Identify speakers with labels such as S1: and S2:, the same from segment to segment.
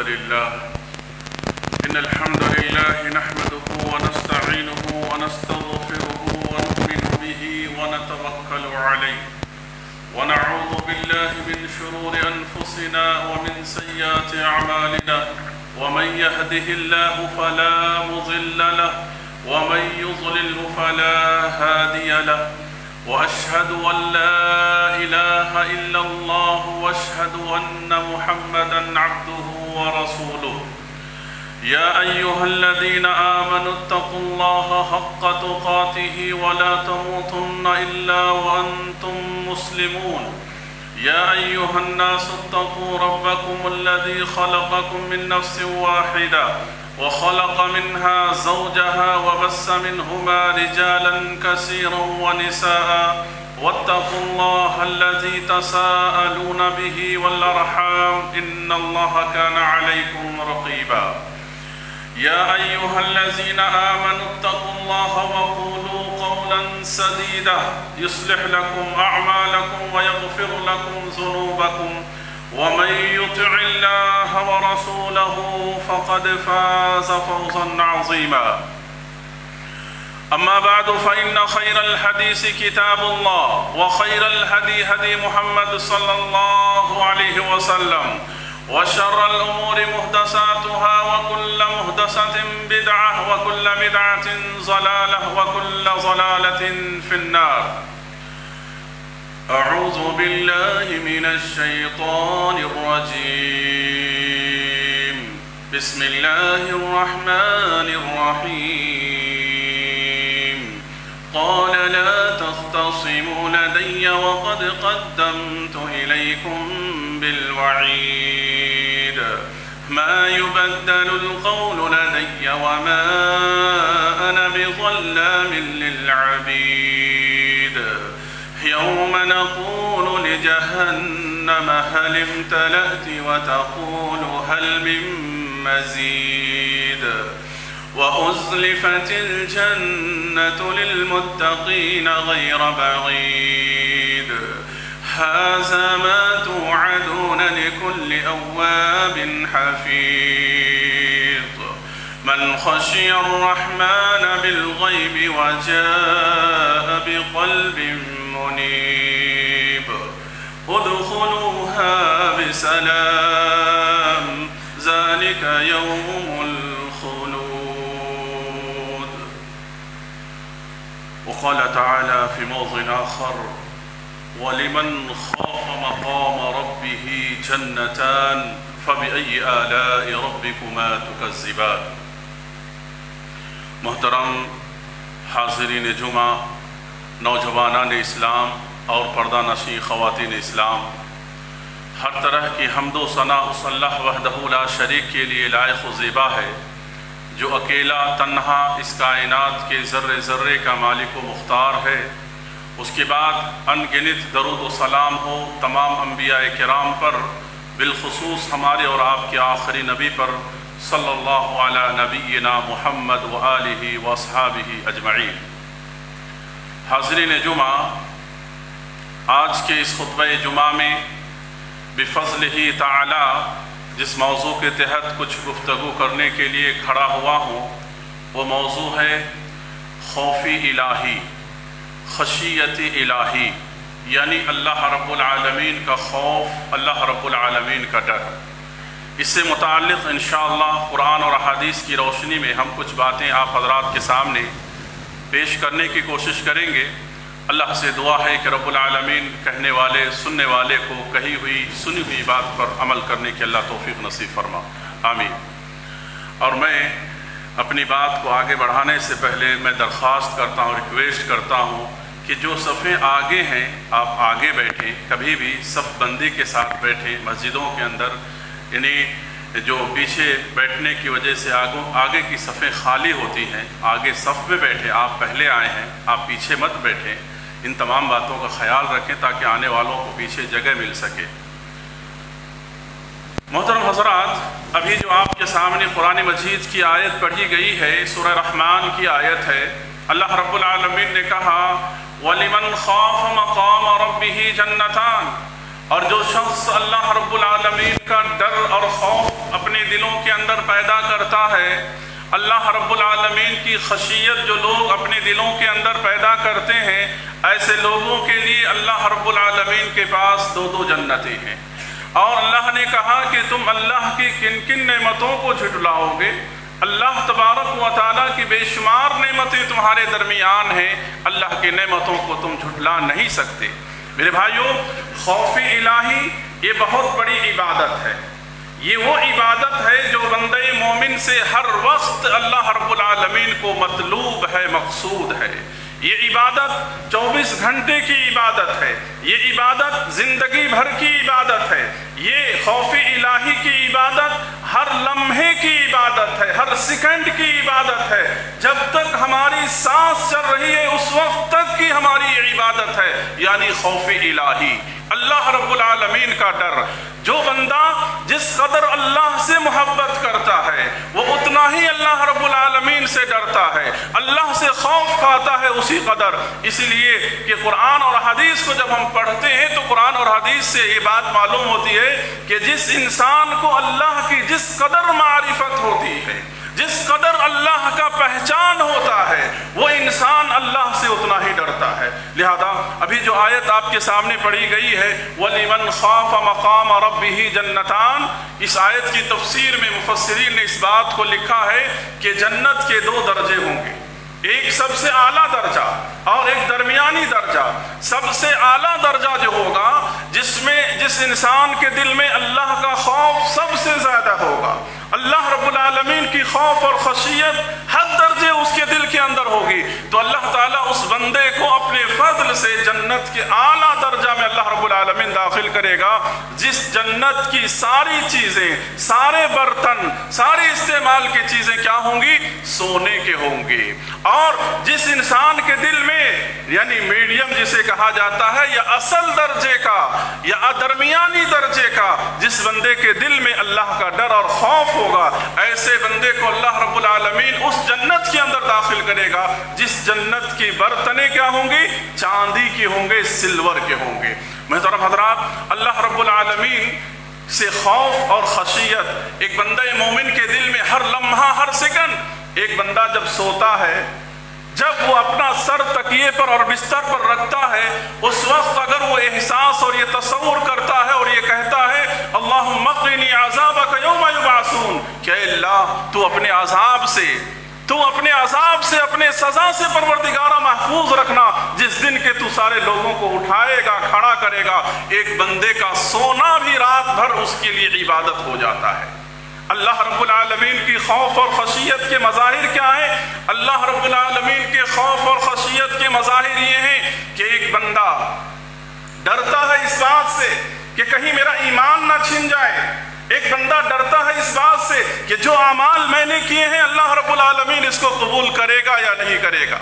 S1: لله نحمده ونستعينه ونستغفره ونؤمن به ونتوكل عليه ونعوذ بالله من شرور أنفسنا ومن سيئات أعمالنا ومن يهده الله فلا مضل له ومن يضلله فلا هادي له وأشهد أن لا إله إلا الله وأشهد أن محمدًا عبده ورسوله يا أيها الذين آمنوا اتقوا الله حق تقاته ولا تموتن إلا وأنتم مسلمون يا أيها الناس اتقوا ربكم الذي خلقكم من نفس واحدة وخلق منها زوجها وبث منهما رجالا كثيرا ونساء واتقوا الله الذي تساءلون به والأرحام إن الله كان عليكم رقيبا يا أيها الذين آمنوا اتقوا الله وقولوا قولا سديدا يصلح لكم أعمالكم ويغفر لكم ذنوبكم ومن يطع الله ورسوله فقد فاز فوزا عظيما أما بعد فإن خير الحديث كتاب الله وخير الهدي هدي محمد صلى الله عليه وسلم وشر الأمور محدثاتها وكل محدثة بدعة وكل بدعة ضلالة وكل ضلالة في النار أعوذ بالله من الشيطان الرجيم بسم الله الرحمن الرحيم قال لا تختصموا لدي وقد قدمت إليكم بالوعيد ما يبدل القول لدي وما أنا بظلام للعبيد يوم نقول لجهنم هل امتلأت وتقول هل من مزيد وأزلفت الجنة للمتقين غير بعيد هذا ما توعدون لكل أواب حفيظ من خشي الرحمن بالغيب وجاء بقلب منيب ادخلوها بسلام ذلك يوم الخلود. وقال تعالى في موضع آخر وَلِمَنْ خَافَ مَقَامَ رَبِّهِ جَنَّتَانِ فَبِأَيِّ آلَاءِ رَبِّكُمَا تُكَذِّبَانِ. محترم حاضرین جمعہ، نوجوانان اسلام اور پردہ نشین خواتین اسلام، ہر طرح کی حمد و ثنا اس اللہ وحدہ لا شریک کے لیے لائق و زیبا ہے جو اکیلا تنہا اس کائنات کے ذرے ذرے کا مالک و مختار ہے۔ اس کے بعد ان گنت درود و سلام ہو تمام انبیاء کرام پر، بالخصوص ہمارے اور آپ کے آخری نبی پر صلی اللہ علی نبینا محمد وآلہ واصحابہ اجمعین۔ حاضرین جمعہ، آج کے اس خطبہ جمعہ میں بفضلہ تعالی جس موضوع کے تحت کچھ گفتگو کرنے کے لیے کھڑا ہوا ہوں وہ موضوع ہے خوف الہی، خشیت الہی، یعنی اللہ رب العالمین کا خوف، اللہ رب العالمین کا ڈر۔ اس سے متعلق انشاءاللہ قرآن اور احادیث کی روشنی میں ہم کچھ باتیں آپ حضرات کے سامنے پیش کرنے کی کوشش کریں گے۔ اللہ سے دعا ہے کہ رب العالمین کہنے والے سننے والے کو کہی ہوئی سنی ہوئی بات پر عمل کرنے کی اللہ توفیق نصیب فرما، آمین۔ اور میں اپنی بات کو آگے بڑھانے سے پہلے میں درخواست کرتا ہوں، ریکویسٹ کرتا ہوں کہ جو صفیں آگے ہیں آپ آگے بیٹھیں، کبھی بھی صف بندی کے ساتھ بیٹھیں۔ مسجدوں کے اندر یعنی جو پیچھے بیٹھنے کی وجہ سے آگے کی صفیں خالی ہوتی ہیں، آگے صف میں بیٹھیں۔ آپ پہلے آئے ہیں، آپ پیچھے مت بیٹھیں۔ ان تمام باتوں کا خیال رکھیں تاکہ آنے والوں کو پیچھے جگہ مل سکے۔ محترم حضرات، ابھی جو آپ کے سامنے قرآن مجید کی آیت پڑھی گئی ہے سورہ رحمان کی آیت ہے۔ اللہ رب العالمین نے کہا وَلِمَنْ خَافَ مَقَامَ رَبِّهِ جَنَّتَانِ، اور جو شخص اللہ رب العالمین کا ڈر اور خوف اپنے دل اندر پیدا کرتا ہے۔ اللہ رب العالمین کی خشیت جو لوگ اپنے دلوں کے اندر پیدا کرتے ہیں، ایسے لوگوں کے لیے اللہ رب العالمین کے پاس دو جنتیں ہیں۔ اور اللہ نے کہا کہ تم اللہ کی کن کن نعمتوں کو جھٹلاؤ گے؟ اللہ تبارک و تعالیٰ کی بے شمار نعمتیں تمہارے درمیان ہیں، اللہ کی نعمتوں کو تم جھٹلا نہیں سکتے۔ میرے بھائیوں، خوف الہی یہ بہت بڑی عبادت ہے۔ یہ وہ عبادت ہے جو بندہ مومن سے ہر وقت اللہ رب العالمین کو مطلوب ہے، مقصود ہے۔ یہ عبادت 24 گھنٹے کی عبادت ہے، یہ عبادت زندگی بھر کی عبادت ہے، یہ خوف الہی کی عبادت ہر لمحے کی عبادت ہے، ہر سیکنڈ کی عبادت ہے۔ جب تک ہماری سانس چل رہی ہے اس وقت تک کی ہماری یہ عبادت ہے، یعنی خوف الہی، اللہ رب العالمین کا ڈر۔ جو بندہ جس قدر اللہ سے محبت کرتا ہے وہ اتنا ہی اللہ رب العالمین سے ڈرتا ہے، اللہ سے خوف کھاتا ہے اسی قدر۔ اسی لیے کہ قرآن اور حدیث کو جب ہم پڑھتے ہیں تو قرآن اور حدیث سے یہ بات معلوم ہوتی ہے کہ جس انسان کو اللہ کی جس قدر معرفت ہوتی ہے، جس قدر اللہ کا پہچان ہوتا ہے، وہ انسان اللہ سے اتنا ہی ڈرتا ہے۔ لہذا ابھی جو آیت آپ کے سامنے پڑھی گئی ہے وَلِمَنْ خَافَ مَقَامَ رَبِّهِ جَنَّتَانِ، اس آیت کی تفسیر میں مفسرین نے اس بات کو لکھا ہے کہ جنت کے 2 درجے ہوں گے، ایک سب سے اعلیٰ درجہ اور ایک درمیانی درجہ۔ سب سے اعلیٰ درجہ جو ہوگا جس انسان کے دل میں اللہ کا خوف سب سے زیادہ ہوگا، اللہ رب العالمین کی خوف اور خشیت ہر درجے اس کے دل کے اندر ہوگی، تو اللہ تعالیٰ اس بندے کو اپنے فضل سے جنت کے اعلیٰ درجہ میں اللہ رب العالمین داخل کرے گا، جس جنت کی ساری چیزیں، سارے برتن، سارے استعمال کی چیزیں کیا ہوں گی؟ سونے کے ہوں گی۔ اور جس انسان کے دل میں یعنی میڈیم جسے کہا جاتا ہے یا اصل درجے کا یا درمیانی درجے کا، جس بندے کے دل میں اللہ کا ڈر اور خوف ہوگا، ایسے بندے کو اللہ رب العالمین اس جنت کے اندر داخل کرے گا جس جنت کی برتنیں کیا ہوں گی؟ چاندی کی ہوں گے، سلور کے ہوں گے۔ محترم حضرات، اللہ رب العالمین سے خوف اور خشیت ایک بندہ مومن کے دل میں ہر لمحہ، ہر سیکنڈ، ایک بندہ جب سوتا ہے، جب وہ اپنا سر تکیے پر اور بستر پر رکھتا ہے، اس وقت اگر وہ احساس اور یہ تصور کرتا ہے اور یہ کہتا ہے اللہم قنی عذابک یوم یبعثون، کہ اے اللہ تو اپنے عذاب سے اپنے سزا سے پروردگارہ محفوظ رکھنا، جس دن کے تو سارے لوگوں کو اٹھائے گا، کھڑا کرے گا۔ ایک بندے کا سونا بھی رات بھر اس کے لیے عبادت ہو جاتا ہے۔ اللہ رب العالمین کی خوف اور خشیت کے مظاہر کیا ہیں؟ اللہ رب العالمین کے خوف اور خشیت کے مظاہر یہ ہیں کہ ایک بندہ ڈرتا ہے اس بات سے کہ کہیں میرا ایمان نہ چھن جائے، ایک بندہ ڈرتا ہے اس بات سے کہ جو اعمال میں نے کیے ہیں اللہ رب العالمین اس کو قبول کرے گا یا نہیں کرے گا،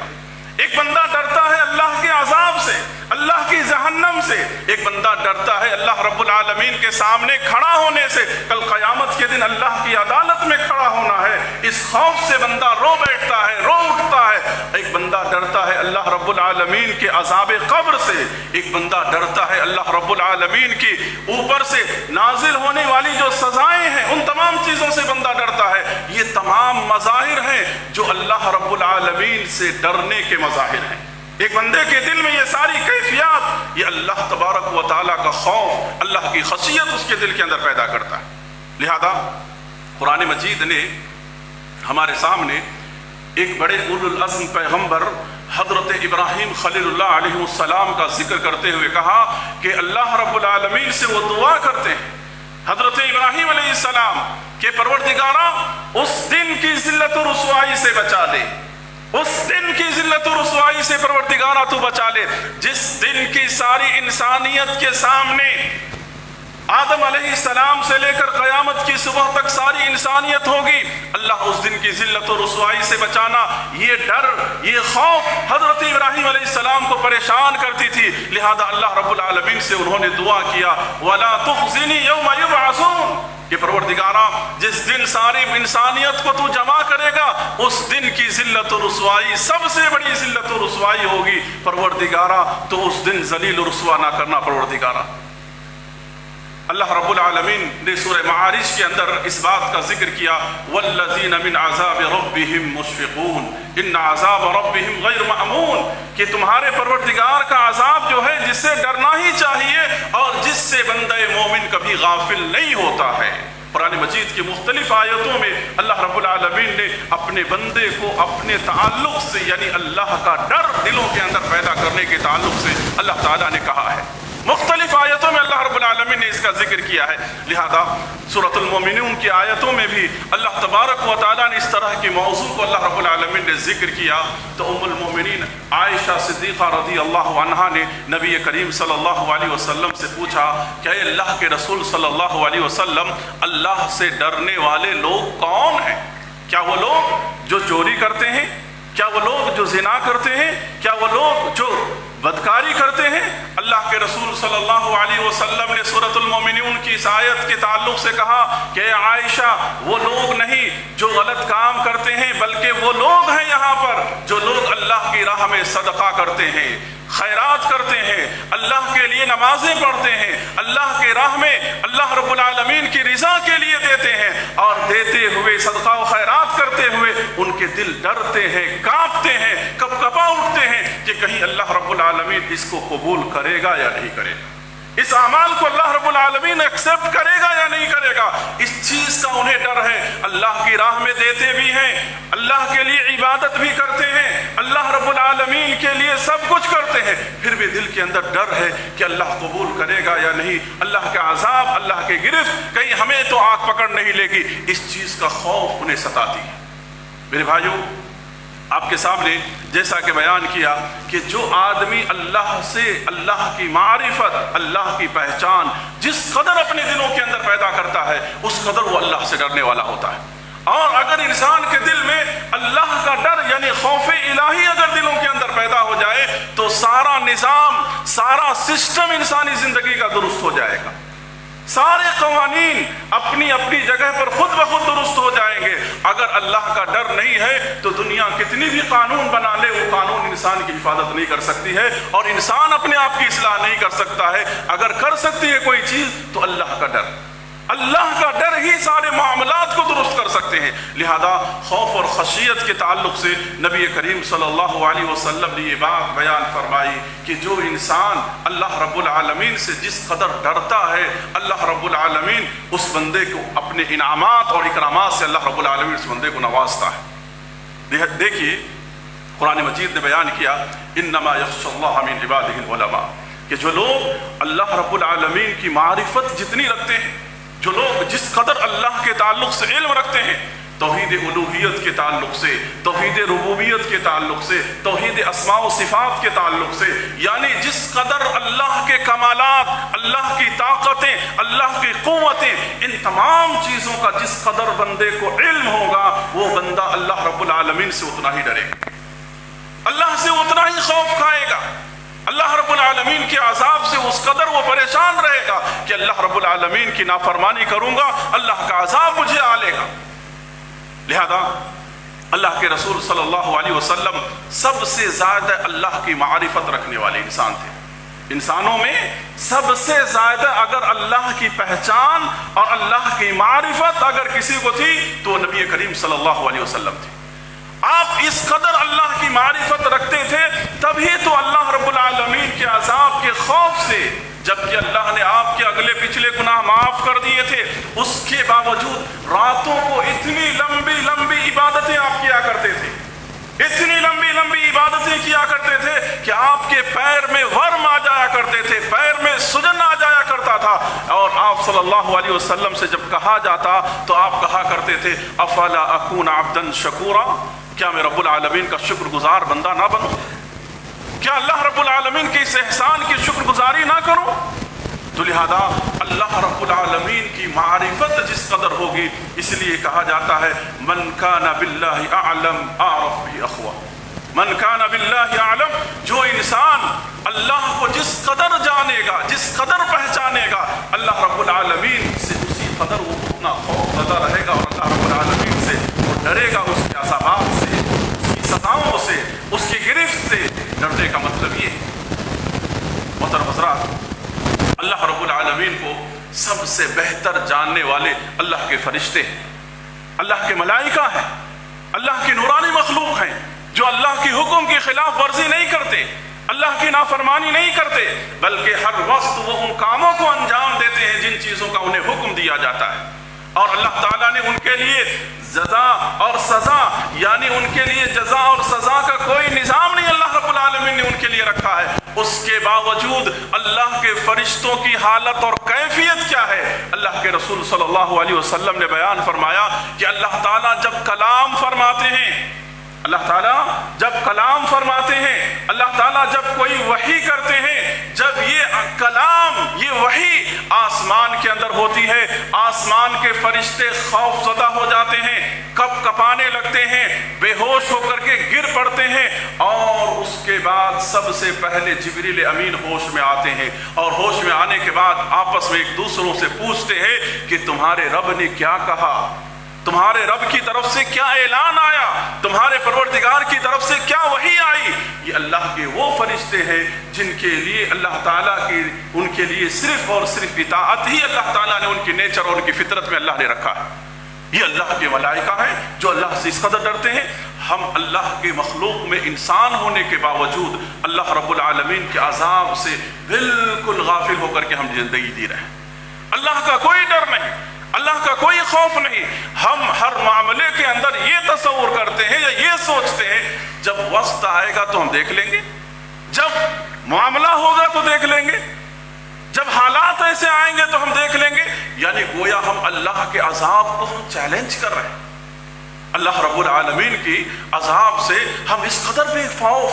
S1: ایک بندہ ڈرتا ہے اللہ کے عذاب سے، اللہ کی جہنم سے، ایک بندہ ڈرتا ہے اللہ رب العالمین کے سامنے کھڑا ہونے سے، کل قیامت کے دن اللہ کی عدالت میں کھڑا ہونا ہے، اس خوف سے بندہ رو بیٹھتا ہے، رو اٹھتا ہے۔ ایک بندہ ڈرتا ہے اللہ رب العالمین کے عذاب قبر سے، ایک بندہ ڈرتا ہے اللہ رب العالمین کی اوپر سے نازل ہونے والی جو سزائیں ہیں ان تمام چیزوں سے بندہ ڈرتا ہے۔ یہ تمام مظاہر ہیں جو اللہ رب العالمین سے ڈرنے کے مظاہر ہیں۔ ایک بندے کے دل میں یہ ساری کیفیات، یہ اللہ تبارک و تعالیٰ کا خوف، اللہ کی خشیت اس کے دل کے اندر پیدا کرتا ہے۔ لہذا قرآن مجید نے ہمارے سامنے ایک بڑے اولو العزم پیغمبر حضرت ابراہیم خلیل اللہ علیہ السلام کا ذکر کرتے ہوئے کہا کہ اللہ رب العالمین سے وہ دعا کرتے ہیں حضرت ابراہیم علیہ السلام کہ پروردگارہ اس دن کی ذلت و رسوائی سے بچا لے، اس دن کی ذلت و رسوائی سے پروردگارہ تو بچا لے، جس دن کی ساری انسانیت کے سامنے آدم علیہ السلام سے لے کر قیامت کی صبح تک ساری انسانیت ہوگی، اللہ اس دن کی ذلت و رسوائی سے بچانا۔ یہ ڈر، یہ خوف حضرت ابراہیم علیہ السلام کو پریشان کرتی تھی، لہذا اللہ رب العالمین سے انہوں نے دعا کیا وَلَا تُخْزِنِي يَوْمَ يُبْعَثُونَ، کہ پروردگارہ جس دن ساری انسانیت کو تو جمع کرے گا اس دن کی ذلت و رسوائی سب سے بڑی ذلت و رسوائی ہوگی، پروردگارہ تو اس دن ذلیل و رسوا نہ کرنا۔ پروردگارہ اللہ رب العالمین نے سورہ معارج کے اندر اس بات کا ذکر کیا والذین من عذاب ربہم مشفقون ان عذاب ربہم غیر مأمون، کہ تمہارے پروردگار کا عذاب جو ہے جس سے ڈرنا ہی چاہیے اور جس سے بندہ مومن کبھی غافل نہیں ہوتا ہے۔ قرآن مجید کی مختلف آیتوں میں اللہ رب العالمین نے اپنے بندے کو اپنے تعلق سے یعنی اللہ کا ڈر دلوں کے اندر پیدا کرنے کے تعلق سے اللہ تعالیٰ نے کہا ہے۔ مختلف آیتوں میں اللہ رب العالمین نے اس کا ذکر کیا ہے، لہذا سورۃ المومنون کی آیتوں میں بھی اللہ تبارک و تعالیٰ نے اس طرح کے موضوع کو اللہ رب العالمین نے ذکر کیا۔ تو ام المومنین عائشہ صدیقہ رضی اللہ عنہا نے نبی کریم صلی اللہ علیہ وسلم سے پوچھا کہ اے اللہ کے رسول صلی اللہ علیہ وسلم، اللہ سے ڈرنے والے لوگ کون ہیں؟ کیا وہ لوگ جو چوری کرتے ہیں؟ کیا وہ لوگ جو زنا کرتے ہیں؟ کیا وہ لوگ جو بدکاری کرتے ہیں؟ اللہ کے رسول صلی اللہ علیہ وسلم نے سورۃ المومنون کی اس آیت کے تعلق سے کہا کہ عائشہ وہ لوگ نہیں جو غلط کام کرتے ہیں، بلکہ وہ لوگ ہیں یہاں پر جو لوگ اللہ کی راہ میں صدقہ کرتے ہیں، خیرات کرتے ہیں، اللہ کے لیے نمازیں پڑھتے ہیں، اللہ کے راہ میں اللہ رب العالمین کی رضا کے لیے دیتے ہیں، اور دیتے ہوئے صدقہ و خیرات کرتے ہوئے ان کے دل ڈرتے ہیں، کانپتے ہیں، کپ کپا اٹھتے ہیں کہ کہیں اللہ رب العالمین اس کو قبول کرے گا یا نہیں کرے گا، اس اعمال کو اللہ رب العالمین ایکسپٹ کرے گا یا نہیں کرے گا، اس چیز کا انہیں ڈر ہے۔ اللہ کی راہ میں دیتے بھی ہیں، اللہ کے لیے عبادت بھی کرتے ہیں، اللہ رب العالمین کے لیے سب کچھ کرتے ہیں، پھر بھی دل کے اندر ڈر ہے کہ اللہ قبول کرے گا یا نہیں، اللہ کا عذاب، اللہ کے گرفت، کہیں ہمیں تو آنکھ پکڑ نہیں لے گی، اس چیز کا خوف انہیں ستاتی ہے۔ میرے بھائیوں، آپ کے سامنے جیسا کہ بیان کیا کہ جو آدمی اللہ سے، اللہ کی معرفت، اللہ کی پہچان جس قدر اپنے دلوں کے اندر پیدا کرتا ہے اس قدر وہ اللہ سے ڈرنے والا ہوتا ہے۔ اور اگر انسان کے دل میں اللہ کا ڈر یعنی خوف الہی اگر دلوں کے اندر پیدا ہو جائے تو سارا نظام، سارا سسٹم انسانی زندگی کا درست ہو جائے گا، سارے قوانین اپنی اپنی جگہ پر خود بخود درست ہو جائیں گے۔ اگر اللہ کا ڈر نہیں ہے تو دنیا کتنی بھی قانون بنا لے وہ قانون انسان کی حفاظت نہیں کر سکتی ہے، اور انسان اپنے آپ کی اصلاح نہیں کر سکتا ہے۔ اگر کر سکتی ہے کوئی چیز تو اللہ کا ڈر، اللہ کا ڈر ہی سارے معاملات کو درست کر سکتے ہیں۔ لہذا خوف اور خشیت کے تعلق سے نبی کریم صلی اللہ علیہ وسلم نے یہ بات بیان فرمائی کہ جو انسان اللہ رب العالمین سے جس قدر ڈرتا ہے، اللہ رب العالمین اس بندے کو اپنے انعامات اور اکرامات سے اللہ رب العالمین اس بندے کو نوازتا ہے۔ دیکھیے قرآن مجید نے بیان کیا انما یخشی اللہ من عبادہ العلماء، کہ جو لوگ اللہ رب العالمین کی معرفت جتنی رکھتے ہیں، جو لوگ جس قدر اللہ کے تعلق سے علم رکھتے ہیں، توحید الوہیت کے تعلق سے، توحید ربوبیت کے تعلق سے، توحید اسماء و صفات کے تعلق سے، یعنی جس قدر اللہ کے کمالات، اللہ کی طاقتیں، اللہ کی قوتیں، ان تمام چیزوں کا جس قدر بندے کو علم ہوگا وہ بندہ اللہ رب العالمین سے اتنا ہی ڈرے گا، اللہ سے اتنا ہی خوف کھائے گا، اللہ رب العالمین کے عذاب سے اس قدر وہ پریشان رہے گا کہ اللہ رب العالمین کی نافرمانی کروں گا اللہ کا عذاب مجھے آ لے گا۔ لہذا اللہ کے رسول صلی اللہ علیہ وسلم سب سے زیادہ اللہ کی معرفت رکھنے والے انسان تھے۔ انسانوں میں سب سے زیادہ اگر اللہ کی پہچان اور اللہ کی معرفت اگر کسی کو تھی تو نبی کریم صلی اللہ علیہ وسلم تھے۔ آپ اس قدر اللہ کی معرفت رکھتے تھے تبھی تو اللہ رب العالمین کے عذاب کے خوف سے، جبکہ اللہ نے آپ کے اگلے پچھلے گناہ معاف کر دیے تھے، اس کے باوجود راتوں کو اتنی لمبی لمبی عبادتیں آپ کیا کرتے تھے، اتنی لمبی لمبی عبادتیں کیا کرتے تھے کہ آپ کے پیر میں ورم آ جایا کرتے تھے، پیر میں سجن آ جایا کرتا تھا، اور آپ صلی اللہ علیہ وسلم سے جب کہا جاتا تو آپ کہا کرتے تھے افلا اکون عبدا شکورا، کیا میں رب العالمین کا شکر گزار بندہ نہ بنوں، کیا اللہ رب العالمین کے اس احسان کی شکر گزاری نہ کروں؟ تو لہذا اللہ رب العالمین کی معرفت جس قدر ہوگی، اس لیے کہا جاتا ہے من کان باللہ اعلم اعرف بھی اخوا، من کان باللہ اعلم، جو انسان اللہ کو جس قدر جانے گا، جس قدر پہچانے گا، اللہ رب العالمین سے اسی قدر وہ اتنا خوف زدہ رہے گا، اور اللہ رب العالمین سے وہ ڈرے گا، اس کے عذابات سے، اس کی سزاؤں سے، اس کی گرفت سے ڈرنے کا مطلب یہ ہے۔ محترم حضرات، اللہ رب العالمین کو سب بہتر جاننے والے اللہ کے فرشتے ہیں، اللہ کے ملائکہ ہیں، اللہ کی نورانی مخلوق ہیں جو اللہ کی حکم کی خلاف ورزی نہیں کرتے، اللہ کی نافرمانی نہیں کرتے، بلکہ ہر وقت وہ ان کاموں کو انجام دیتے ہیں جن چیزوں کا انہیں حکم دیا جاتا ہے۔ اور اللہ تعالیٰ نے ان کے لیے جزا اور سزا، یعنی ان کے لیے جزا اور سزا کا کوئی نظام نہیں اللہ رب العالمین نے ان کے لیے رکھا ہے۔ اس کے باوجود اللہ کے فرشتوں کی حالت اور کیفیت کیا ہے؟ اللہ کے رسول صلی اللہ علیہ وسلم نے بیان فرمایا کہ اللہ تعالیٰ جب کلام فرماتے ہیں، اللہ تعالیٰ جب کلام فرماتے ہیں، اللہ تعالیٰ جب کوئی وحی کرتے ہیں، جب یہ کلام، یہ وحی آسمان کے اندر ہوتی ہے، آسمان کے فرشتے خوف زدہ ہو جاتے ہیں، کپ کپانے لگتے ہیں، بے ہوش ہو کر کے گر پڑتے ہیں، اور اس کے بعد سب سے پہلے جبریل امین ہوش میں آتے ہیں، اور ہوش میں آنے کے بعد آپس میں ایک دوسروں سے پوچھتے ہیں کہ تمہارے رب نے کیا کہا، تمہارے رب کی طرف سے کیا اعلان آیا، تمہارے پروردگار کی طرف سے کیا وحی آئی۔ یہ اللہ کے وہ فرشتے ہیں جن کے لیے اللہ تعالیٰ کی، ان کے لیے صرف اور صرف اطاعت ہی اللہ تعالیٰ نے ان کی نیچر اور ان کی فطرت میں اللہ نے رکھا ہے۔ یہ اللہ کے ملائکہ ہیں جو اللہ سے اس قدر ڈرتے ہیں۔ ہم اللہ کے مخلوق میں انسان ہونے کے باوجود اللہ رب العالمین کے عذاب سے بالکل غافل ہو کر کے ہم زندگی جی رہے ہیں۔ اللہ کا کوئی ڈر نہیں، اللہ کا کوئی خوف نہیں۔ ہم ہر معاملے کے اندر یہ تصور کرتے ہیں یا یہ سوچتے ہیں جب وقت آئے گا تو ہم دیکھ لیں گے، جب معاملہ ہوگا تو دیکھ لیں گے، جب حالات ایسے آئیں گے تو ہم دیکھ لیں گے، یعنی گویا ہم اللہ کے عذاب کو ہم چیلنج کر رہے ہیں۔ اللہ رب العالمین کی عذاب سے ہم اس قدر بے خوف،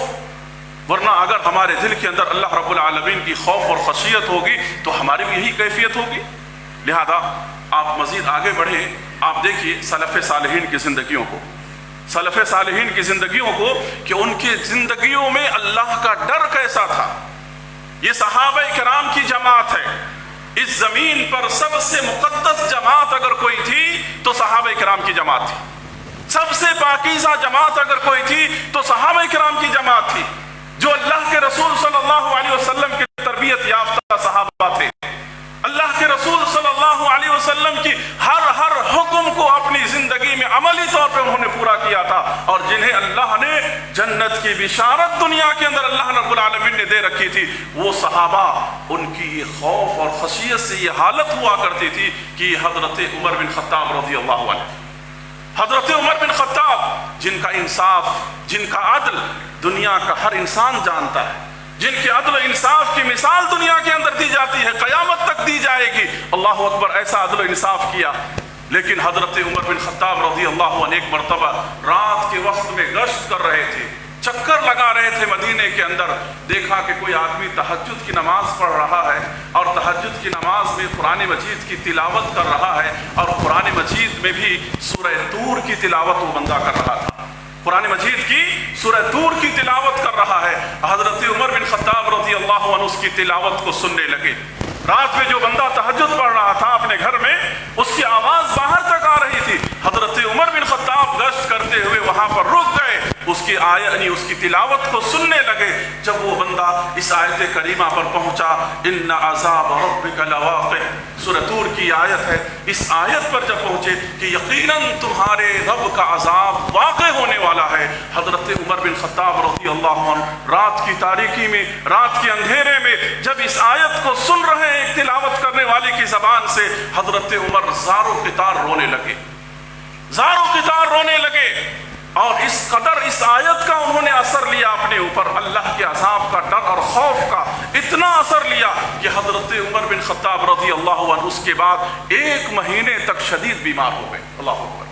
S1: ورنہ اگر ہمارے دل کے اندر اللہ رب العالمین کی خوف اور خشیت ہوگی تو ہماری بھی یہی کیفیت ہوگی۔ لہذا آپ مزید آگے بڑھیں، آپ دیکھیے سلف صالحین کی زندگیوں کو، سلف صالحین کی زندگیوں کو کہ ان کی زندگیوں میں اللہ کا ڈر کیسا تھا۔ یہ صحابہ کرام کی جماعت ہے، اس زمین پر سب سے مقدس جماعت اگر کوئی تھی تو صحابہ کرام کی جماعت تھی، سب سے پاکیزہ جماعت اگر کوئی تھی تو صحابہ کرام کی جماعت تھی، جو اللہ کے رسول صلی اللہ علیہ وسلم کی تربیت یافتہ صحابہ تھے، اللہ کے رسول صلی اللہ علیہ وسلم کی ہر حکم کو اپنی زندگی میں عملی طور پہ انہوں نے پورا کیا تھا، اور جنہیں اللہ نے جنت کی بشارت دنیا کے اندر اللہ رب العالمین نے دے رکھی تھی، وہ صحابہ ان کی یہ خوف اور خشیت سے یہ حالت ہوا کرتی تھی کہ حضرت عمر بن خطاب رضی اللہ عنہ، حضرت عمر بن خطاب جن کا انصاف، جن کا عدل دنیا کا ہر انسان جانتا ہے، جن کے عدل و انصاف کی مثال دنیا کے اندر دی جاتی ہے، قیامت تک دی جائے گی، اللہ اکبر، ایسا عدل و انصاف کیا۔ لیکن حضرت عمر بن خطاب رضی اللہ عنہ ایک مرتبہ رات کے وقت میں گشت کر رہے تھے، چکر لگا رہے تھے مدینے کے اندر، دیکھا کہ کوئی آدمی تہجد کی نماز پڑھ رہا ہے اور تہجد کی نماز میں قرآن مجید کی تلاوت کر رہا ہے، اور قرآن مجید میں بھی سورہ طور کی تلاوت وہ بندہ کر رہا تھا، قرآن مجید کی سورہ طور کی تلاوت کر رہا ہے۔ حضرت عمر بن خطاب رضی اللہ عنہ اس کی تلاوت کو سننے لگے۔ رات میں جو بندہ تہجد پڑھ رہا تھا اپنے گھر میں، اس کی آواز باہر تک آ رہی تھی۔ حضرت عمر بن خطاب گشت کرتے ہوئے وہاں پر رک گئے، اس کی یعنی اس کی تلاوت کو سننے لگے۔ جب وہ بندہ اس آیت کریمہ پر پہنچا، ان عذاب ربک لواقع، سورہ طور کی آیت ہے، اس آیت پر جب پہنچے کہ یقیناً تمہارے رب کا عذاب واقع ہونے والا ہے، حضرت عمر بن خطاب رضی اللہ عنہ رات کی تاریکی میں، رات کے اندھیرے میں جب اس آیت کو سن رہے ہیں ایک تلاوت کرنے والے کی زبان سے، حضرت عمر زار و قطار رونے لگے، زار و قطار رونے لگے، اور اس قدر اس آیت کا انہوں نے اثر لیا اپنے اوپر، اللہ کے عذاب کا ڈر اور خوف کا اتنا اثر لیا کہ حضرت عمر بن خطاب رضی اللہ عنہ اس کے بعد 1 مہینے تک شدید بیمار ہو گئے۔ اللہ اکبر،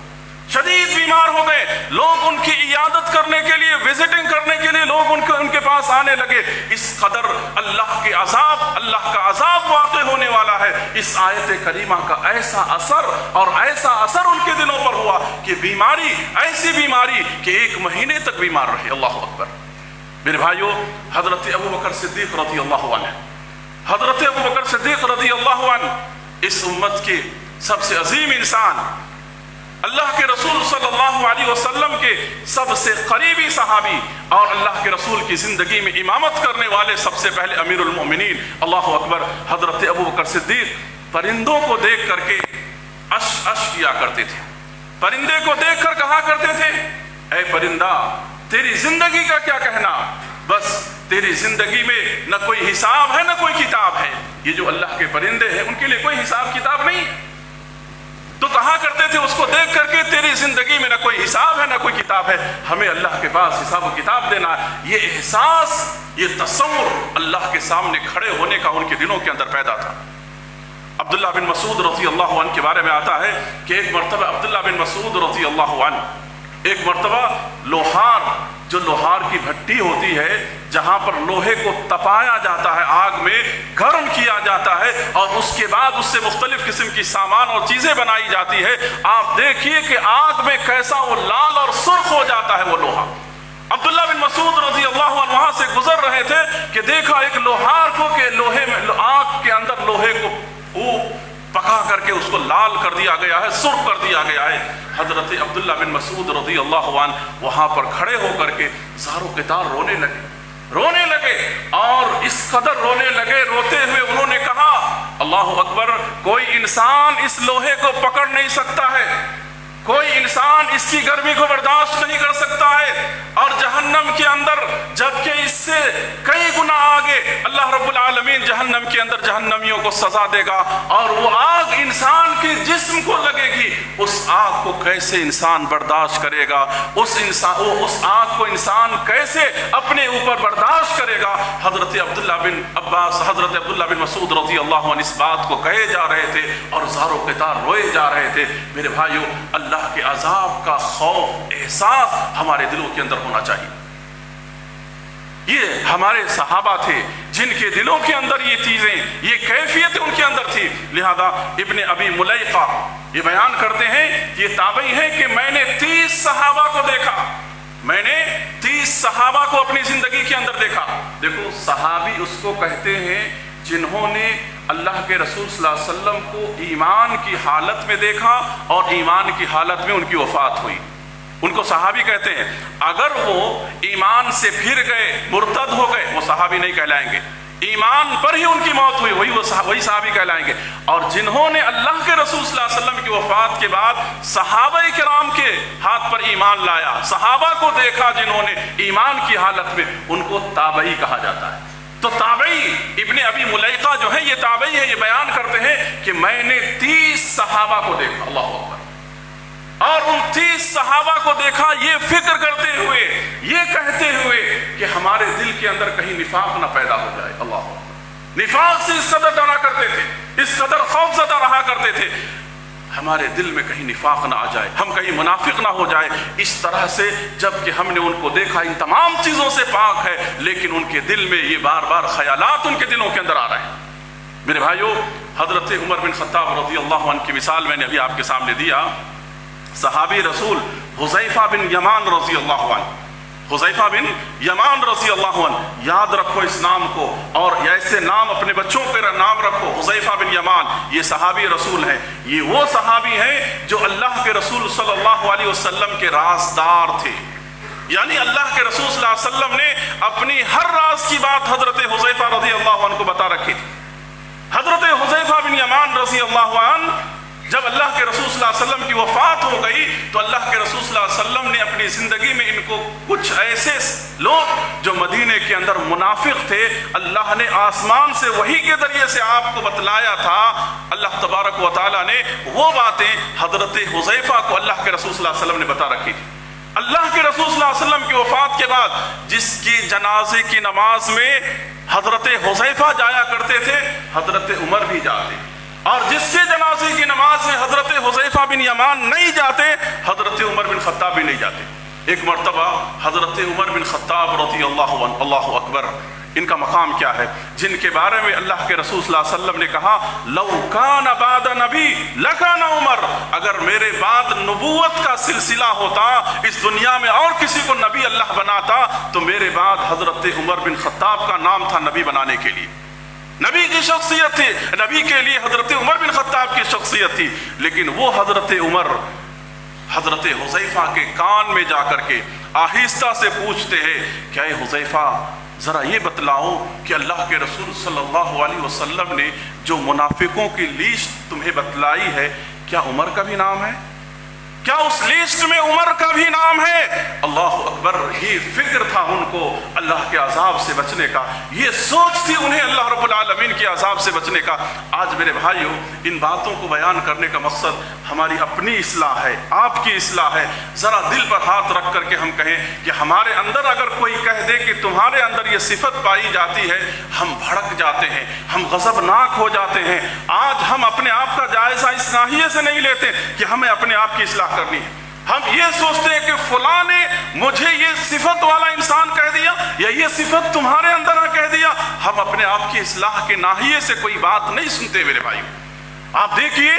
S1: شدید بیمار ہو گئے۔ لوگ ان کی عیادت کرنے کے لیے، وزٹنگ کرنے کے لیے لوگ ان کے پاس آنے لگے۔ اس قدر اللہ کے عذاب، اللہ کا عذاب واقع ہونے والا ہے، اس آیت کریمہ کا ایسا اثر اور ایسا اثر ان کے دلوں پر ہوا کہ بیماری، ایسی بیماری کہ 1 مہینے تک بیمار رہے۔ اللہ اکبر۔ میرے بھائیو، حضرت ابو بکر صدیق رضی اللہ عنہ، حضرت ابو بکر صدیق رضی اللہ عنہ اس امت کے سب سے عظیم انسان، اللہ کے رسول صلی اللہ علیہ وسلم کے سب سے قریبی صحابی، اور اللہ کے رسول کی زندگی میں امامت کرنے والے سب سے پہلے امیر المؤمنین، اللہ اکبر، حضرت ابو بکر صدیق پرندوں کو دیکھ کر کے اش اش کیا کرتے تھے. پرندے کو دیکھ کر کہا کرتے تھے اے پرندہ تیری زندگی کا کیا کہنا, بس تیری زندگی میں نہ کوئی حساب ہے نہ کوئی کتاب ہے. یہ جو اللہ کے پرندے ہیں ان کے لیے کوئی حساب کتاب نہیں, تو کہا کرتے تھے اس کو دیکھ کر کے تیری زندگی میں نہ کوئی حساب ہے نہ کوئی کتاب ہے, ہمیں اللہ کے پاس حساب و کتاب دینا ہے. یہ احساس, یہ تصور اللہ کے سامنے کھڑے ہونے کا ان کے دلوں کے اندر پیدا تھا. عبداللہ بن مسعود رضی اللہ عنہ کے بارے میں آتا ہے کہ ایک مرتبہ عبداللہ بن مسعود رضی اللہ عنہ ایک مرتبہ لوہار, جو لوہار کی بھٹی ہوتی ہے جہاں پر لوہے کو تپایا جاتا ہے, آگ میں گرم کیا جاتا ہے اور اس کے بعد اس سے مختلف قسم کی سامان اور چیزیں بنائی جاتی ہے, آپ دیکھیے کہ آگ میں کیسا وہ لال اور سرخ ہو جاتا ہے وہ لوہا. عبداللہ بن مسعود رضی اللہ عنہ وہاں سے گزر رہے تھے کہ دیکھا ایک لوہار کو کہ لوہے میں آگ کے اندر لوہے کو پکا کر کے اس کو لال کر دیا گیا ہے, سرخ کر دیا گیا ہے. حضرت عبداللہ بن مسعود رضی اللہ عنہ وہاں پر کھڑے ہو کر کے زار و قطار رونے لگے اور اس قدر رونے لگے, روتے ہوئے انہوں نے کہا اللہ اکبر, کوئی انسان اس لوہے کو پکڑ نہیں سکتا ہے, کوئی انسان اس کی گرمی کو برداشت نہیں کر سکتا ہے, اور جہنم کے اندر جبکہ اس سے کئی گنا آگے اللہ رب العالمین جہنم کے اندر جہنمیوں کو سزا دے گا, اور وہ آگ انسان کے جسم کو لگے گی, اس آگ کو کیسے انسان برداشت کرے گا, اس آگ کو انسان کیسے اپنے اوپر برداشت کرے گا. حضرت عبداللہ بن عباس, حضرت عبداللہ بن مسعود رضی اللہ عنہ اس بات کو کہے جا رہے تھے اور زار و قطار روئے جا رہے تھے. میرے بھائیو, اللہ کے عذاب کا خوف, احساس ہمارے دلوں کے اندر ہونا چاہیے. یہ ہمارے صحابہ تھے جن کے دلوں کے اندر یہ چیزیں, یہ کیفیت ان کے اندر تھی. لہذا ابن ابی ملیقہ یہ بیان کرتے ہیں, یہ تابعی ہیں کہ میں نے 30 صحابہ کو دیکھا, میں نے 30 صحابہ کو اپنی زندگی کے اندر دیکھا. دیکھو صحابی اس کو کہتے ہیں جنہوں نے اللہ کے رسول صلی اللہ علیہ وسلم کو ایمان کی حالت میں دیکھا اور ایمان کی حالت میں ان کی وفات ہوئی, ان کو صحابی کہتے ہیں. اگر وہ ایمان سے پھر گئے, مرتد ہو گئے, وہ صحابی نہیں کہلائیں گے. ایمان پر ہی ان کی موت ہوئی, وہی صحابی کہلائیں گے. اور جنہوں نے اللہ کے رسول صلی اللہ علیہ وسلم کی وفات کے بعد صحابہ کرام کے ہاتھ پر ایمان لایا, صحابہ کو دیکھا جنہوں نے ایمان کی حالت میں, ان کو تابعی کہا جاتا ہے. تو تابعی ابن ابی ملیقہ جو ہے یہ تابعی ہے, یہ بیان کرتے ہیں کہ میں نے 30 صحابہ کو دیکھا, اللہ اکبر, اور ان 30 صحابہ کو دیکھا یہ فکر کرتے ہوئے, یہ کہتے ہوئے کہ ہمارے دل کے اندر کہیں نفاق نہ پیدا ہو جائے. اللہ اکبر, نفاق سے اس قدر ڈرا کرتے تھے, اس قدر خوف زدہ رہا کرتے تھے, ہمارے دل میں کہیں نفاق نہ آ جائے, ہم کہیں منافق نہ ہو جائے. اس طرح سے جب کہ ہم نے ان کو دیکھا, ان تمام چیزوں سے پاک ہے, لیکن ان کے دل میں یہ بار بار خیالات ان کے دلوں کے اندر آ رہے ہیں. میرے بھائیو, حضرت عمر بن خطاب رضی اللہ عنہ کی مثال میں نے ابھی آپ کے سامنے دیا. صحابی رسول حذیفہ بن یمان رضی اللہ عنہ, حذیفہ بن یمان رضی اللہ عنہ, یاد رکھو اس نام کو, اور ایسے نام اپنے بچوں کے نام رکھو. حذیفہ بن یمان یہ صحابی رسول ہیں, یہ وہ صحابی ہیں جو اللہ کے رسول صلی اللہ علیہ وسلم کے رازدار تھے. یعنی اللہ کے رسول صلی اللہ علیہ وسلم نے اپنی ہر راز کی بات حضرت حذیفہ رضی اللہ عنہ کو بتا رکھی تھی. حضرت حذیفہ بن یمان رضی اللہ عنہ جب اللہ کے رسول صلی اللہ علیہ وسلم کی وفات ہو گئی تو اللہ کے رسول صلی اللہ علیہ وسلم نے اپنی زندگی میں ان کو کچھ ایسے لوگ جو مدینے کے اندر منافق تھے, اللہ نے آسمان سے وحی کے ذریعے سے آپ کو بتلایا تھا. اللہ تبارک و تعالیٰ نے وہ باتیں حضرت حذیفہ کو اللہ کے رسول صلی اللہ علیہ وسلم نے بتا رکھی تھی. اللہ کے رسول صلی اللہ علیہ وسلم کی وفات کے بعد جس کی جنازے کی نماز میں حضرت حذیفہ جایا کرتے تھے, حضرت عمر بھی جاتے, اور جس کے جنازے کی نماز میں حضرت حذیفہ بن یمان نہیں جاتے, حضرت عمر بن خطاب بھی نہیں جاتے. ایک مرتبہ حضرت عمر بن خطاب رضی اللہ عنہ, اللہ اکبر, ان کا مقام کیا ہے, جن کے بارے میں اللہ کے رسول صلی اللہ علیہ وسلم نے کہا لو کان بعد نبی لکان عمر, اگر میرے بعد نبوت کا سلسلہ ہوتا, اس دنیا میں اور کسی کو نبی اللہ بناتا, تو میرے بعد حضرت عمر بن خطاب کا نام تھا نبی بنانے کے لیے. نبی کی شخصیت تھی, نبی کے لیے حضرت عمر بن خطاب کی شخصیت تھی. لیکن وہ حضرت عمر حضرت حذیفہ کے کان میں جا کر کے آہستہ سے پوچھتے ہیں کہ اے حذیفہ, ذرا یہ بتلاؤ کہ اللہ کے رسول صلی اللہ علیہ وسلم نے جو منافقوں کی لیسٹ تمہیں بتلائی ہے، کیا عمر کا بھی نام ہے؟ کیا اس لیسٹ میں عمر کا بھی نام ہے؟ اللہ اکبر! یہ فکر تھا ان کو اللہ کے عذاب سے بچنے کا، یہ سوچ تھی انہیں اللہ رب العالمین کے عذاب سے بچنے کا۔ آج میرے بھائیوں، ان باتوں کو بیان کرنے کا مقصد ہماری اپنی اصلاح ہے، آپ کی اصلاح ہے۔ ذرا دل پر ہاتھ رکھ کر کے ہم کہیں کہ ہمارے اندر اگر کوئی کہہ دے کہ تمہارے اندر یہ صفت پائی جاتی ہے، ہم بھڑک جاتے ہیں، ہم غضبناک ہو جاتے ہیں۔ آج ہم اپنے آپ کا جائزہ اس ناحیے سے نہیں لیتے کہ ہمیں اپنے آپ کی اصلاح کرنی ہے۔ ہم یہ سوچتے ہیں کہ فلاں نے مجھے یہ صفت والا انسان کہہ دیا، یا یہ صفت تمہارے اندر کہہ دیا۔ ہم اپنے آپ کی اصلاح کے ناحیے سے کوئی بات نہیں سنتے میرے بھائی۔ آپ دیکھیے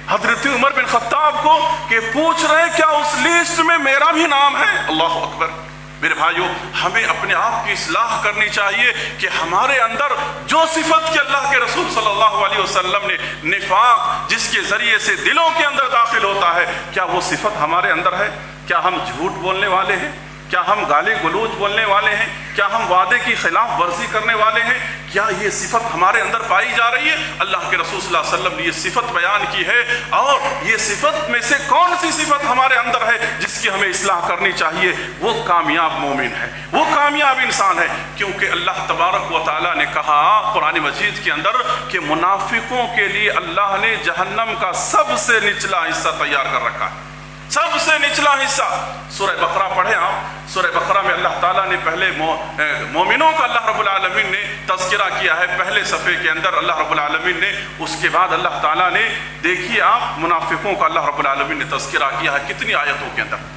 S1: حضرت عمر بن خطاب کو کہ پوچھ رہے کیا اس لیسٹ میں میرا بھی نام ہے؟ اللہ اکبر! میرے بھائیوں، ہمیں اپنے آپ کی اصلاح کرنی چاہیے کہ ہمارے اندر جو صفت کے اللہ کے رسول صلی اللہ علیہ وسلم نے نفاق جس کے ذریعے سے دلوں کے اندر داخل ہوتا ہے، کیا وہ صفت ہمارے اندر ہے؟ کیا ہم جھوٹ بولنے والے ہیں؟ کیا ہم گالی گلوچ بولنے والے ہیں؟ کیا ہم وعدے کی خلاف ورزی کرنے والے ہیں؟ کیا یہ صفت ہمارے اندر پائی جا رہی ہے؟ اللہ کے رسول صلی اللہ علیہ وسلم نے یہ صفت بیان کی ہے، اور یہ صفت میں سے کون سی صفت ہمارے اندر ہے جس کی ہمیں اصلاح کرنی چاہیے؟ وہ کامیاب مومن ہے، وہ کامیاب انسان ہے، کیونکہ اللہ تبارک و تعالیٰ نے کہا قرآن مجید کے اندر کہ منافقوں کے لیے اللہ نے جہنم کا سب سے نچلا حصہ تیار کر رکھا ہے، سب سے نچلا حصہ۔ سورہ بقرہ پڑھیں آپ، سورہ بقرہ میں اللہ تعالیٰ نے پہلے مومنوں کا اللہ رب العالمین نے تذکرہ کیا ہے پہلے صفحے کے اندر اللہ رب العالمین نے، اس کے بعد اللہ تعالیٰ نے دیکھیے آپ منافقوں کا اللہ رب العالمین نے تذکرہ کیا ہے کتنی آیتوں کے اندر۔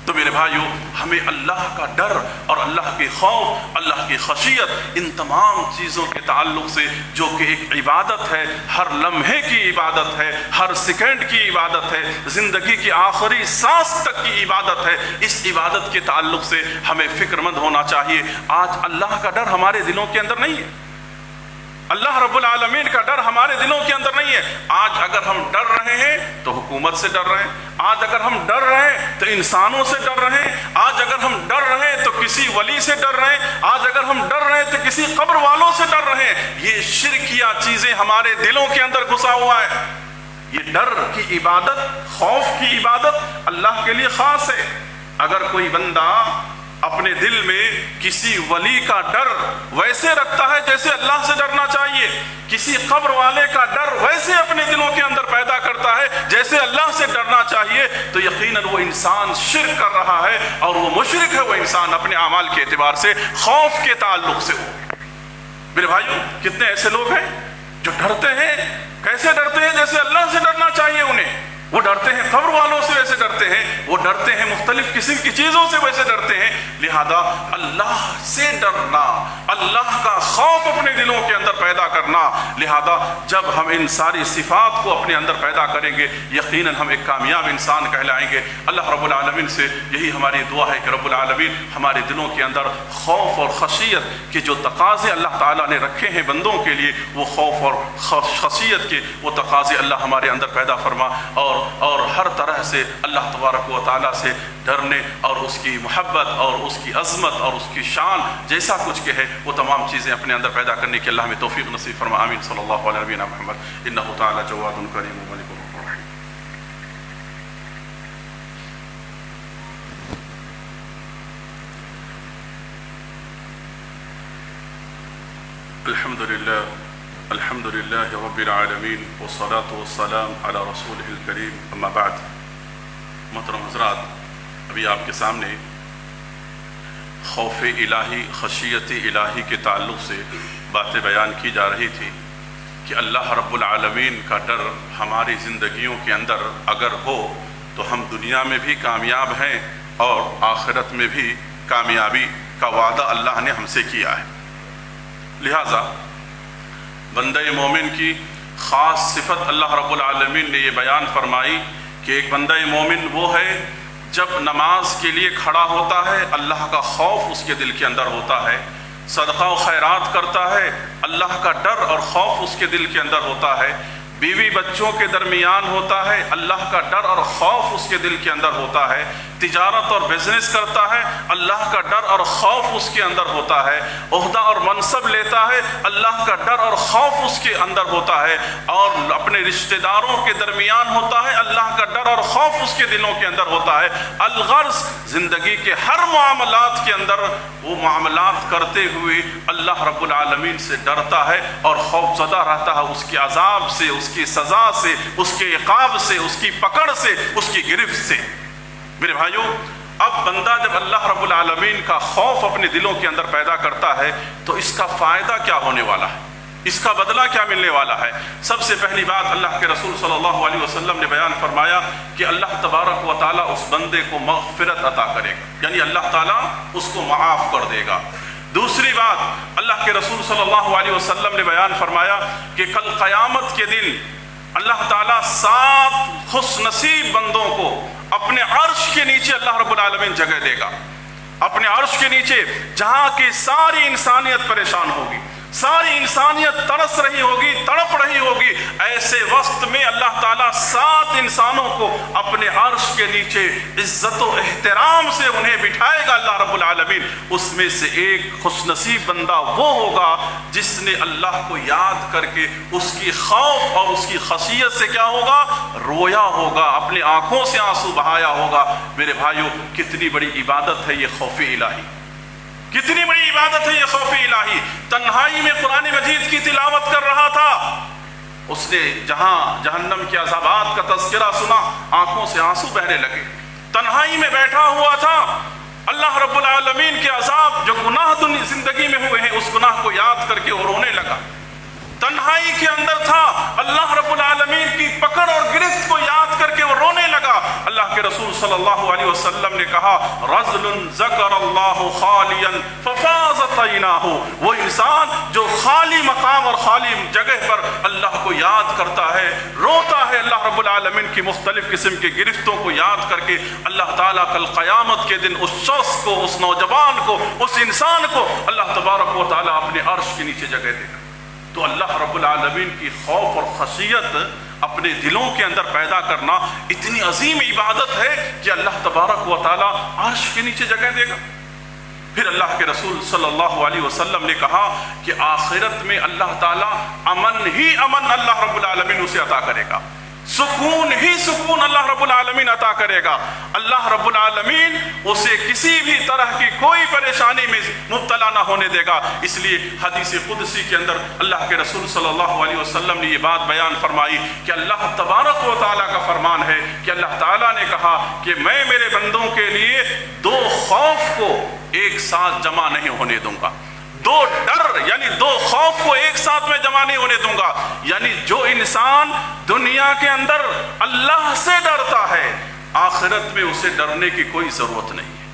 S1: تو میرے بھائیوں، ہمیں اللہ کا ڈر اور اللہ کے خوف، اللہ کی خشیت، ان تمام چیزوں کے تعلق سے جو کہ ایک عبادت ہے، ہر لمحے کی عبادت ہے، ہر سیکنڈ کی عبادت ہے، زندگی کی آخری سانس تک کی عبادت ہے، اس عبادت کے تعلق سے ہمیں فکر مند ہونا چاہیے۔ آج اللہ کا ڈر ہمارے دلوں کے اندر نہیں ہے، اللہ رب العالمین کا ڈر ہمارے دلوں کے اندر نہیں ہے۔ آج اگر ہم ڈر رہے ہیں تو حکومت سے ڈر رہے ہیں، آج اگر ہم ڈر رہے ہیں تو انسانوں سے ڈر رہے ہیں، آج اگر ہم ڈر رہے ہیں تو کسی ولی سے ڈر رہے ہیں، آج اگر ہم ڈر رہے ہیں تو کسی قبر والوں سے ڈر رہے ہیں۔ یہ شرکیہ چیزیں ہمارے دلوں کے اندر گھسا ہوا ہے۔ یہ ڈر کی عبادت، خوف کی عبادت اللہ کے لیے خاص ہے۔ اگر کوئی بندہ اپنے دل میں کسی ولی کا ڈر ویسے رکھتا ہے جیسے اللہ سے ڈرنا چاہیے، کسی قبر والے کا ڈر ویسے اپنے دلوں کے اندر پیدا کرتا ہے جیسے اللہ سے ڈرنا چاہیے، تو یقیناً وہ انسان شرک کر رہا ہے، اور وہ مشرک ہے وہ انسان اپنے اعمال کے اعتبار سے، خوف کے تعلق سے ہو۔ میرے بھائیوں، کتنے ایسے لوگ ہیں جو ڈرتے ہیں، کیسے ڈرتے ہیں؟ جیسے اللہ سے ڈرنا چاہیے انہیں۔ وہ ڈرتے ہیں قبر والوں سے ویسے ڈرتے ہیں، وہ ڈرتے ہیں مختلف قسم کی چیزوں سے ویسے ڈرتے ہیں۔ لہذا اللہ سے ڈرنا، اللہ کا خوف اپنے دلوں کے اندر پیدا کرنا، لہذا جب ہم ان ساری صفات کو اپنے اندر پیدا کریں گے یقیناً ہم ایک کامیاب انسان کہلائیں گے۔ اللہ رب العالمین سے یہی ہماری دعا ہے کہ رب العالمین ہمارے دلوں کے اندر خوف اور خشیت کے جو تقاضے اللہ تعالیٰ نے رکھے ہیں بندوں کے لیے، وہ خوف اور خشیت کے وہ تقاضے اللہ ہمارے اندر پیدا فرما، اور ہر طرح سے اللہ تبارک و تعالیٰ سے ڈرنے اور اس کی محبت اور اس کی عظمت اور اس کی شان جیسا کچھ کہ ہے وہ تمام چیزیں اپنے اندر پیدا کرنے کی اللہ ہمیں توفیق نصیب فرما۔ آمین۔ صلی اللہ علیہ نبینا محمد انہ تعالی جواد کریم ملک غفور رحیم۔ الحمد للہ رب العالمین والصلاة والسلام علی رسولہ الکریم، اما بعد۔ محترم حضرات، ابھی آپ کے سامنے خوف الہی، خشیت الہی کے تعلق سے باتیں بیان کی جا رہی تھی کہ اللہ رب العالمین کا ڈر ہماری زندگیوں کے اندر اگر ہو تو ہم دنیا میں بھی کامیاب ہیں اور آخرت میں بھی کامیابی کا وعدہ اللہ نے ہم سے کیا ہے۔ لہٰذا بندہ مومن کی خاص صفت اللہ رب العالمین نے یہ بیان فرمائی کہ ایک بندہ مومن وہ ہے جب نماز کے لیے کھڑا ہوتا ہے اللہ کا خوف اس کے دل کے اندر ہوتا ہے، صدقہ و خیرات کرتا ہے اللہ کا ڈر اور خوف اس کے دل کے اندر ہوتا ہے، بیوی بچوں کے درمیان ہوتا ہے، اللہ کا ڈر اور خوف اس کے دل کے اندر ہوتا ہے، تجارت اور بزنس کرتا ہے، اللہ کا ڈر اور خوف اس کے اندر ہوتا ہے، عہدہ اور منصب لیتا ہے، اللہ کا ڈر اور خوف اس کے اندر ہوتا ہے، اور اپنے رشتہ داروں کے درمیان ہوتا ہے، اللہ کا ڈر اور خوف اس کے دلوں کے اندر ہوتا ہے۔ الغرض زندگی کے ہر معاملات کے اندر وہ معاملات کرتے ہوئے اللہ رب العالمین سے ڈرتا ہے اور خوف زدہ رہتا ہے اس کے عذاب سے، اس کی سزا سے، اس کے عقاب سے، اس کی پکڑ سے، اس کی گرفت سے۔ میرے بھائیوں، اب بندہ جب اللہ رب العالمین کا خوف اپنے دلوں کے اندر پیدا کرتا ہے تو اس کا فائدہ کیا ہونے والا ہے، اس کا بدلہ کیا ملنے والا ہے؟ سب سے پہلی بات اللہ کے رسول صلی اللہ علیہ وسلم نے بیان فرمایا کہ اللہ تبارک و تعالیٰ اس بندے کو مغفرت عطا کرے گا، یعنی اللہ تعالیٰ اس کو معاف کر دے گا۔ دوسری بات اللہ کے رسول صلی اللہ علیہ وسلم نے بیان فرمایا کہ کل قیامت کے دن اللہ تعالیٰ 7 خوش نصیب بندوں کو اپنے عرش کے نیچے اللہ رب العالمین جگہ دے گا، اپنے عرش کے نیچے، جہاں کی ساری انسانیت پریشان ہوگی، ساری انسانیت ترس رہی ہوگی، تڑپ رہی ہوگی۔ ایسے وقت میں اللہ تعالیٰ 7 انسانوں کو اپنے عرش کے نیچے عزت و احترام سے انہیں بٹھائے گا اللہ رب العالمین۔ اس میں سے ایک خوش نصیب بندہ وہ ہوگا جس نے اللہ کو یاد کر کے اس کی خوف اور اس کی خشیت سے کیا ہوگا؟ رویا ہوگا، اپنے آنکھوں سے آنسو بہایا ہوگا۔ میرے بھائیوں، کتنی بڑی عبادت ہے یہ خوف الہی، کتنی بڑی عبادت ہے یہ خوف الہی۔ تنہائی میں قرآن مجید کی تلاوت کر رہا تھا، اس نے جہاں جہنم کے عذابات کا تذکرہ سنا، آنکھوں سے آنسو بہنے لگے۔ تنہائی میں بیٹھا ہوا تھا، اللہ رب العالمین کے عذاب جو گناہ زندگی میں ہوئے ہیں اس گناہ کو یاد کر کے وہ رونے لگا۔ تنہائی کے اندر تھا، اللہ رب العالمین کی پکڑ اور گرفت کو یاد کر کے وہ رونے لگا۔ اللہ کے رسول صلی اللہ علیہ وسلم نے کہا، رجل ذکر اللہ خالیا ففاضت عیناہ، وہ انسان جو خالی مقام اور خالی جگہ پر اللہ کو یاد کرتا ہے، روتا ہے اللہ رب العالمین کی مختلف قسم کی گرفتوں کو یاد کر کے، اللہ تعالیٰ کل قیامت کے دن اس شخص کو، اس نوجوان کو، اس انسان کو اللہ تبارک و تعالیٰ اپنے عرش کے نیچے جگہ دے گا۔ تو اللہ رب العالمین کی خوف اور خشیت اپنے دلوں کے اندر پیدا کرنا اتنی عظیم عبادت ہے کہ اللہ تبارک و تعالیٰ عرش کے نیچے جگہ دے گا۔ پھر اللہ کے رسول صلی اللہ علیہ وسلم نے کہا کہ آخرت میں اللہ تعالیٰ امن ہی امن اللہ رب العالمین اسے عطا کرے گا، سکون ہی سکون اللہ رب العالمین عطا کرے گا۔ اللہ رب العالمین اسے کسی بھی طرح کی کوئی پریشانی میں مبتلا نہ ہونے دے گا۔ اس لیے حدیث قدسی کے اندر اللہ کے رسول صلی اللہ علیہ وسلم نے یہ بات بیان فرمائی کہ اللہ تبارک و تعالیٰ کا فرمان ہے کہ اللہ تعالیٰ نے کہا کہ میں میرے بندوں کے لیے 2 خوف کو ایک ساتھ جمع نہیں ہونے دوں گا، 2 ڈر یعنی 2 خوف کو ایک ساتھ میں جمع نہیں ہونے دوں گا۔ یعنی جو انسان دنیا کے اندر اللہ سے ڈرتا ہے، آخرت میں اسے ڈرنے کی کوئی ضرورت نہیں ہے۔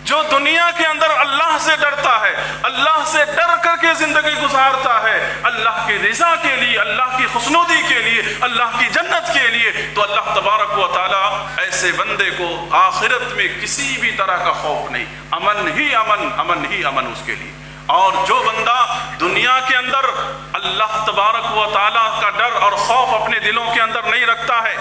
S1: جو دنیا کے اندر اللہ سے ڈرتا ہے، اللہ سے ڈر کر کے زندگی گزارتا ہے، اللہ کی رضا کے لیے، اللہ کی خوشنودی کے لیے، اللہ کی جنت کے لیے، تو اللہ تبارک و تعالیٰ ایسے بندے کو آخرت میں کسی بھی طرح کا خوف نہیں، امن ہی امن، امن ہی امن اس کے لیے۔ اور جو بندہ دنیا کے اندر اللہ تبارک و تعالیٰ کا ڈر اور خوف اپنے دلوں کے اندر نہیں رکھتا ہے،